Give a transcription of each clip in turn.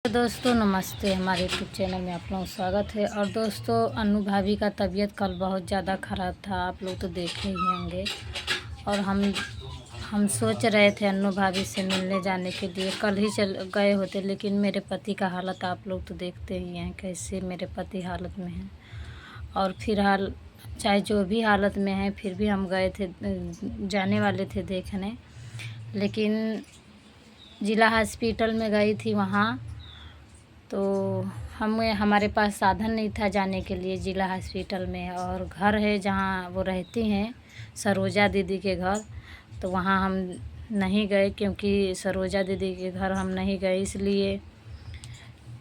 तो दोस्तों नमस्ते, हमारे यूट्यूब चैनल में आप लोगों का स्वागत है। और दोस्तों अनु भाभी का तबीयत कल बहुत ज़्यादा ख़राब था, आप लोग तो देखे ही होंगे। और हम सोच रहे थे अनु भाभी से मिलने जाने के लिए, कल ही चल गए होते, लेकिन मेरे पति का हालत आप लोग तो देखते ही हैं कैसे मेरे पति हालत में हैं। और फिलहाल चाहे जो भी हालत में है, फिर भी हम गए थे, जाने वाले थे देखने, लेकिन ज़िला हॉस्पिटल में गई थी वहाँ। तो हमारे पास साधन नहीं था जाने के लिए ज़िला हॉस्पिटल में, और घर है जहाँ वो रहती हैं, सरोजा दीदी के घर। तो वहाँ हम नहीं गए, क्योंकि सरोजा दीदी के घर हम नहीं गए इसलिए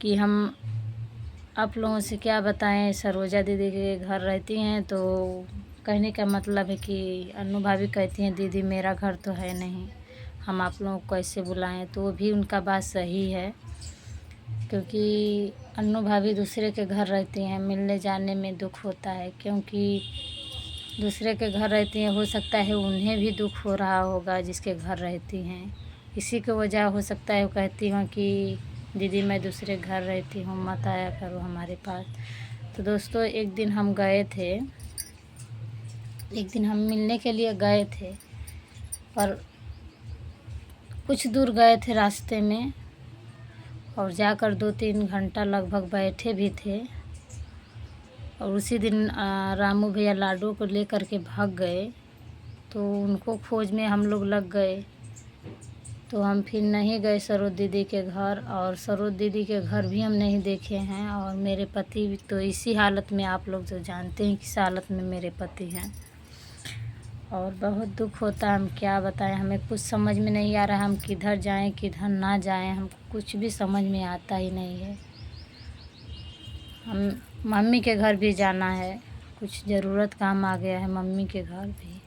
कि हम आप लोगों से क्या बताएं। सरोजा दीदी के घर रहती हैं, तो कहने का मतलब है कि अनु भाभी कहती हैं दीदी मेरा घर तो है नहीं, हम आप लोगों को कैसे बुलाएं। तो वो भी उनका बात सही है, क्योंकि अनु भाभी दूसरे के घर रहती हैं, मिलने जाने में दुख होता है, क्योंकि दूसरे के घर रहती हैं, हो सकता है उन्हें भी दुख हो रहा होगा जिसके घर रहती हैं। इसी की वजह हो सकता है वो कहती हूँ कि दीदी मैं दूसरे घर रहती हूँ, मत आया करो हमारे पास। तो दोस्तों एक दिन हम मिलने के लिए गए थे, पर कुछ दूर गए थे रास्ते में, और जाकर 2-3 घंटा लगभग बैठे भी थे। और उसी दिन रामू भैया लाडू को लेकर के भाग गए, तो उनको खोज में हम लोग लग गए। तो हम फिर नहीं गए सरोज दीदी के घर, और सरोज दीदी के घर भी हम नहीं देखे हैं। और मेरे पति भी तो इसी हालत में, आप लोग तो जानते हैं किस हालत में मेरे पति हैं। और बहुत दुख होता है, हम क्या बताएं, हमें कुछ समझ में नहीं आ रहा हम किधर जाएं किधर ना जाएं, हमको कुछ भी समझ में आता ही नहीं है। हम मम्मी के घर भी जाना है, कुछ ज़रूरत काम आ गया है मम्मी के घर भी।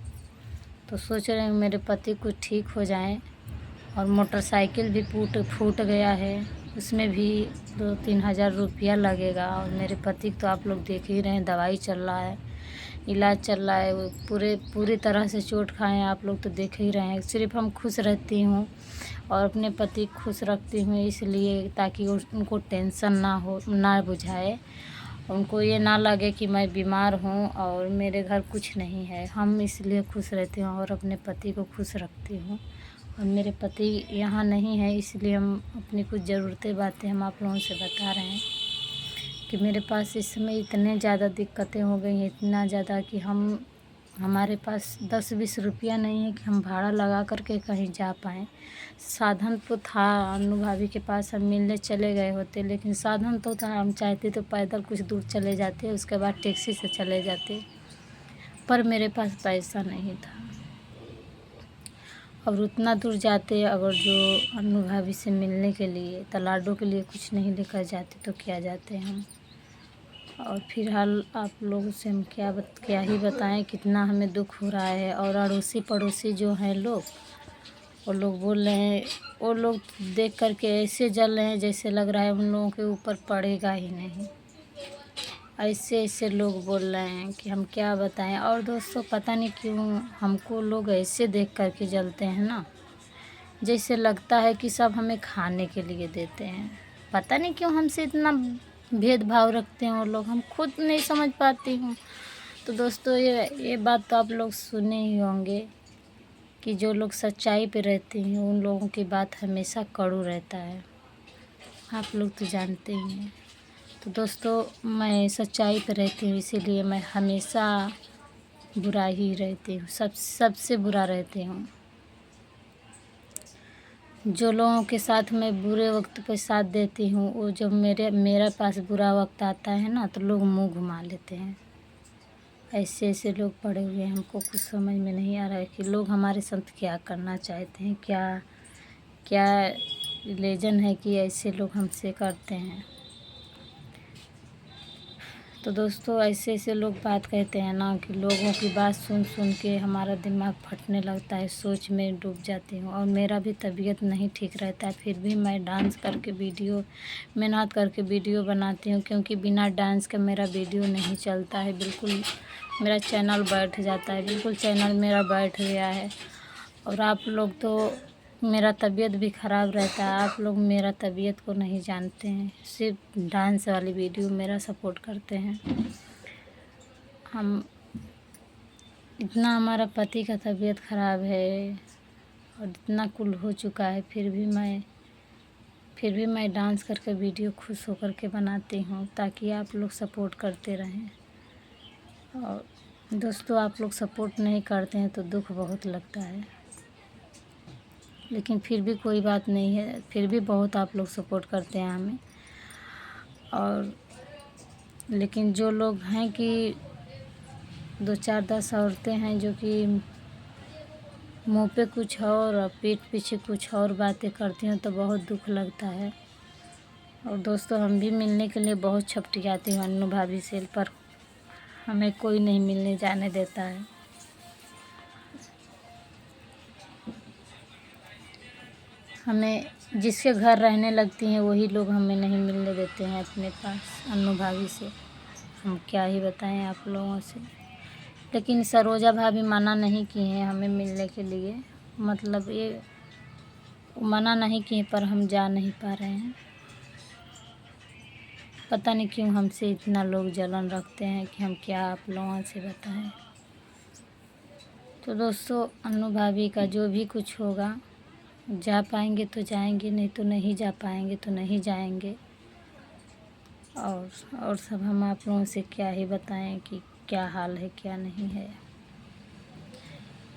तो सोच रहे हैं मेरे पति कुछ ठीक हो जाएं। और मोटरसाइकिल भी फूट गया है, उसमें भी 2-3 हज़ार रुपया लगेगा। और मेरे पति तो आप लोग देख ही रहे हैं, दवाई चल रहा है, इलाज चल रहा है, वो पूरी तरह से चोट खाए हैं, आप लोग तो देख ही रहे हैं। सिर्फ हम खुश रहती हूँ और अपने पति खुश रखती हूँ, इसलिए ताकि उनको टेंशन ना बुझाए, उनको ये ना लगे कि मैं बीमार हूँ और मेरे घर कुछ नहीं है। हम इसलिए खुश रहती हूँ और अपने पति को खुश रखती हूँ। और मेरे पति यहाँ नहीं है, इसलिए हम अपनी कुछ ज़रूरतें बातें हम आप लोगों से बता रहे हैं कि मेरे पास इस समय इतने ज़्यादा दिक्कतें हो गई हैं, इतना ज़्यादा कि हमारे पास 10-20 रुपया नहीं है कि हम भाड़ा लगा करके कहीं जा पाएँ। साधन तो था अनु भाभी के पास, हम मिलने चले गए होते, लेकिन साधन तो था, हम चाहते तो पैदल कुछ दूर चले जाते, उसके बाद टैक्सी से चले जाते, पर मेरे पास पैसा नहीं था। और उतना दूर जाते अगर जो अनु भाभी से मिलने के लिए, तलाडो के लिए कुछ नहीं लेकर जाते तो क्या जाते हम। और फिलहाल आप लोगों से हम क्या ही बताएं, कितना हमें दुख हो रहा है। और अड़ोसी पड़ोसी जो हैं लोग, वो लोग बोल रहे हैं, वो लोग देख करके ऐसे जल रहे हैं जैसे लग रहा है उन लोगों के ऊपर पड़ेगा ही नहीं। ऐसे ऐसे लोग बोल रहे हैं कि हम क्या बताएं। और दोस्तों पता नहीं क्यों हमको लोग ऐसे देख करके जलते हैं ना, जैसे लगता है कि सब हमें खाने के लिए देते हैं। पता नहीं क्यों हमसे इतना भेदभाव रखते हैं वो लोग, हम खुद नहीं समझ पाती हूँ। तो दोस्तों ये बात तो आप लोग सुने ही होंगे कि जो लोग सच्चाई पे रहते हैं उन लोगों की बात हमेशा कड़ू रहता है, आप लोग तो जानते ही हैं। तो दोस्तों मैं सच्चाई पे रहती हूँ, इसीलिए मैं हमेशा बुरा ही रहती हूँ, सबसे बुरा रहती हूँ। जो लोगों के साथ मैं बुरे वक्त पे साथ देती हूँ, वो जब मेरे पास बुरा वक्त आता है ना, तो लोग मुंह घुमा लेते हैं। ऐसे ऐसे लोग पड़े हुए हैं, हमको कुछ समझ में नहीं आ रहा है कि लोग हमारे साथ क्या करना चाहते हैं, क्या रीज़न है कि ऐसे लोग हमसे करते हैं। तो दोस्तों ऐसे ऐसे लोग बात कहते हैं ना कि लोगों की बात सुन सुन के हमारा दिमाग फटने लगता है, सोच में डूब जाती हूँ। और मेरा भी तबीयत नहीं ठीक रहता है, फिर भी मैं डांस करके मेहनत करके वीडियो बनाती हूँ, क्योंकि बिना डांस के मेरा वीडियो नहीं चलता है, बिल्कुल मेरा चैनल बैठ जाता है, बिल्कुल चैनल मेरा बैठ गया है। और आप लोग तो मेरा तबीयत भी ख़राब रहता है। आप लोग मेरा तबीयत को नहीं जानते हैं, सिर्फ डांस वाली वीडियो मेरा सपोर्ट करते हैं। हम इतना हमारा पति का तबीयत ख़राब है और इतना कुल हो चुका है, फिर भी मैं डांस करके वीडियो खुश होकर के बनाती हूँ ताकि आप लोग सपोर्ट करते रहें। और दोस्तों, आप लोग सपोर्ट नहीं करते हैं तो दुख बहुत लगता है, लेकिन फिर भी कोई बात नहीं है, फिर भी बहुत आप लोग सपोर्ट करते हैं हमें। और लेकिन जो लोग हैं कि 2-4-10 औरतें हैं जो कि मुँह पे कुछ और पीठ पीछे कुछ और बातें करती हैं तो बहुत दुख लगता है। और दोस्तों, हम भी मिलने के लिए बहुत छटपटाती हूँ अन्नू भाभी से, पर हमें कोई नहीं मिलने जाने देता है। हमें जिसके घर रहने लगती हैं वही लोग हमें नहीं मिलने देते हैं अपने पास अन्नू भाभी से। हम क्या ही बताएं आप लोगों से। लेकिन सरोजा भाभी मना नहीं की हैं हमें मिलने के लिए, मतलब ये मना नहीं की पर हम जा नहीं पा रहे हैं। पता नहीं क्यों हमसे इतना लोग जलन रखते हैं कि हम क्या आप लोगों से बताएं। तो दोस्तों, अन्नू भाभी का जो भी कुछ होगा, जा पाएंगे तो जाएंगे, नहीं तो नहीं जा पाएंगे तो नहीं जाएंगे। और सब हम आप लोगों से क्या ही बताएं कि क्या हाल है क्या नहीं है,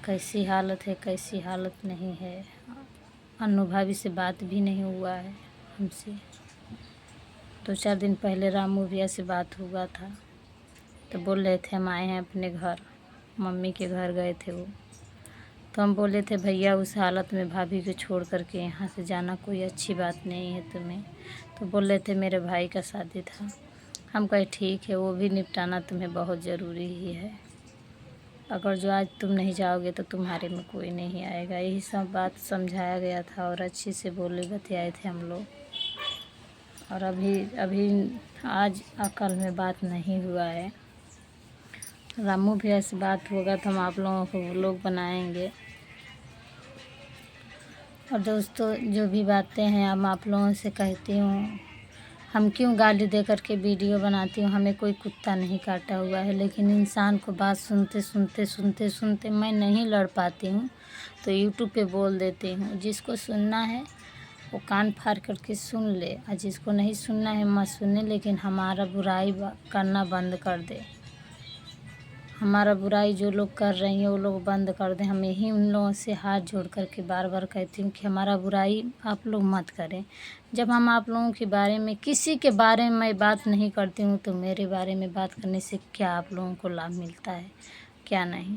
कैसी हालत है कैसी हालत नहीं है। अन्नू भाभी से बात भी नहीं हुआ है हमसे। 2-4 दिन पहले रामू भैया से बात हुआ था तो बोल रहे थे हम आए हैं अपने घर, मम्मी के घर गए थे वो। तो हम बोले थे भैया उस हालत में भाभी को छोड़ करके यहाँ से जाना कोई अच्छी बात नहीं है तुम्हें। तो बोल रहे थे मेरे भाई का शादी था। हम कहे ठीक है, वो भी निपटाना तुम्हें बहुत ज़रूरी ही है। अगर जो आज तुम नहीं जाओगे तो तुम्हारे में कोई नहीं आएगा। यही सब बात समझाया गया था और अच्छे से बोले बतियाए थे हम लोग। और अभी आज कल में बात नहीं हुआ है। रामू भैया से बात होगा तो हम आप लोगों को व्लॉग बनाएंगे। और दोस्तों, जो भी बातें हैं हम आप लोगों से कहती हूँ, हम क्यों गाली दे करके वीडियो बनाती हूँ। हमें कोई कुत्ता नहीं काटा हुआ है, लेकिन इंसान को बात सुनते मैं नहीं लड़ पाती हूँ तो यूट्यूब पे बोल देती हूँ। जिसको सुनना है वो कान फाड़ करके सुन ले, और जिसको नहीं सुनना है मत सुने, लेकिन हमारा बुराई करना बंद कर दे। हमारा बुराई जो लोग कर रही हैं वो लोग बंद कर दें। हम यही उन लोगों से हाथ जोड़ करके बार बार कहती हूँ कि हमारा बुराई आप लोग मत करें। जब हम आप लोगों के बारे में किसी के बारे में मैं बात नहीं करती हूँ तो मेरे बारे में बात करने से क्या आप लोगों को लाभ मिलता है, क्या नहीं।